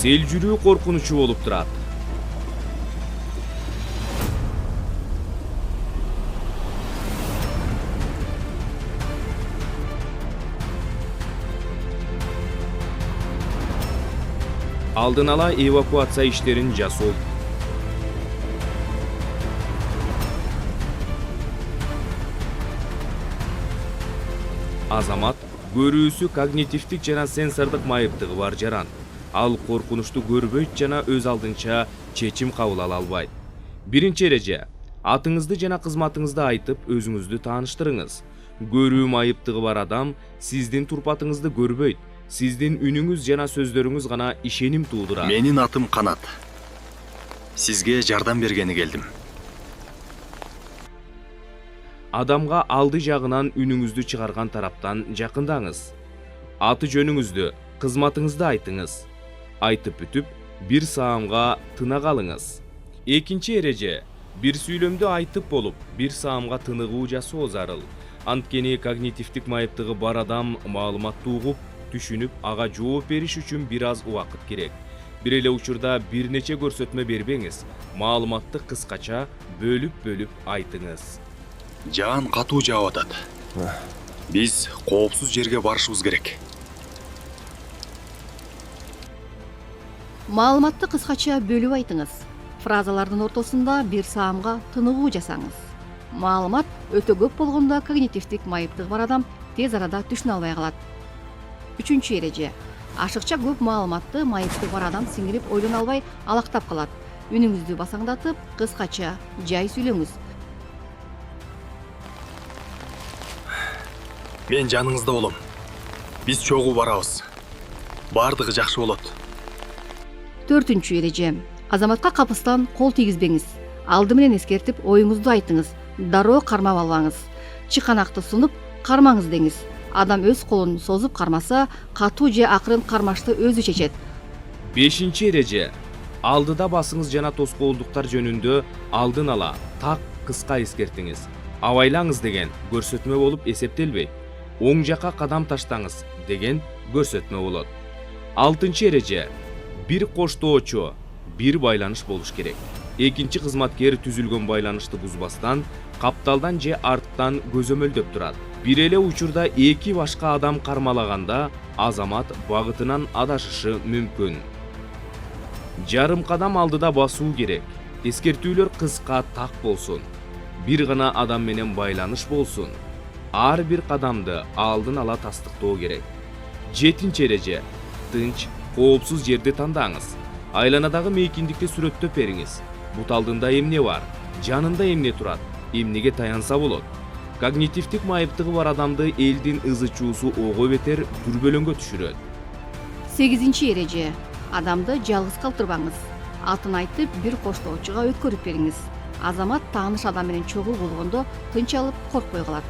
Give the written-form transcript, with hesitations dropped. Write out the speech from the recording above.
селжүрүү коркунучу болуп турат. Алдын ала эвакуация иштерин жасоо. Азамат көрүүсү когнитивдик жана сенсордук майыптыгы бар жаран. Ал коркунучту көрбөйт жана өз алдынча чечим кабыл ала албайт. Биринчи эреже: атыңызды жана кызматыңызды айтып, өзүңүздү тааныштырыңыз. Көрүү майыптыгы бар адам сиздин турпатыңызды көрбөйт. Сиздин үнүңүз жана сөздөрүңүз гана ишеним туудурат. Менин атым Канат. Сизге жардам бергени келдим. Адамга алды жагынан үнүңүздү чыгарган тараптан жакындаңыз. Аты жөнүңүздү, кызматыңызды айтыңыз. Айтып бүтүп, бир саамга тына калыңыз. Экинчи эреже: бир сүйлөмдү айтып болуп, бир саамга тыныгуу жасоо зарыл. Анткени когнитивдик майыптыгы бар адам маалыматты угуп, түшүнүп, ага жооп бериш үчүн бир аз убакыт керек. Бир эле учурда бир нече көрсөтмө бербеңиз. Маалыматты кыскача бөлүп айтыңыз. Жаан катуу жаап атат. Биз коопсуз жерге барышыбыз керек. Маалыматты кыскача бөлүп айтыңыз. Фразалардын ортосунда бир саамга тыныгуу жасаңыз. Маалымат өтө көп болгондо когнитивдик майыптыгы бар адам тез арада түшүнө албай калат. Үчүнчү эреже: ашыкча көп маалыматты майыптыгы бар адам сиңирип ойлоно албай алактап калат. Үнүңүздү басаңдатып, кыскача, жай сүйлөңүз. Мен жаныңызда болом. Биз чогуу барабыз. Бардыгы жакшы болот. Төртүнчү эреже: азаматка капыстан кол тийгизбеңиз. Алды менен эскертип, оюңузду айтыңыз. Дароо кармап албаңыз. Чыканакты сунуп, кармаңыз деңиз. Адам өз колун созуп кармаса, катуу же акырын кармашты өзү чечет. Бешинчи эреже: алдыда басыңыз жана тоскоолдуктар жөнүндө алдын ала так кыска эскертиңиз. Абайлаңыз деген көрсөтмө болуп эсептелбейт. Оң жака кадам таштаңыз деген көрсөтмө болот. Алтынчы эреже: бир коштоочу, бир байланыш болуш керек. Экинчи кызматкер түзүлгөн байланышты бузбастан, капталдан же арттан көзөмөлдөп турат. Бир эле учурда эки башка адам кармалаганда, азамат багытынан адашышы мүмкүн. Жарым кадам алдыда басуу керек. Эскертүүлөр кыска, так болсун. Бир гана адам менен байланыш болсун. Ар бир кадамды алдын ала тастыктоо керек. Жетинчи эреже: тынч, коопсуз жерди тандаңыз. Айланадагы мейкиндикти сүрөттөп бериңиз. Бут алдында эмне бар? Жанында эмне турат? Эмнеге таянса болот? Когнитивдик майыптыгы бар адамды элдин ызы чуусу ого бетер дүрбөлөңгө түшүрөт. Сегизинчи эреже: адамды жалгыз калтырбаңыз. Атын айтып, бир коштоочуга өткөрүп бериңиз. Азамат тааныш адам менен чогуу болгондо тынч алып, коркпой калат.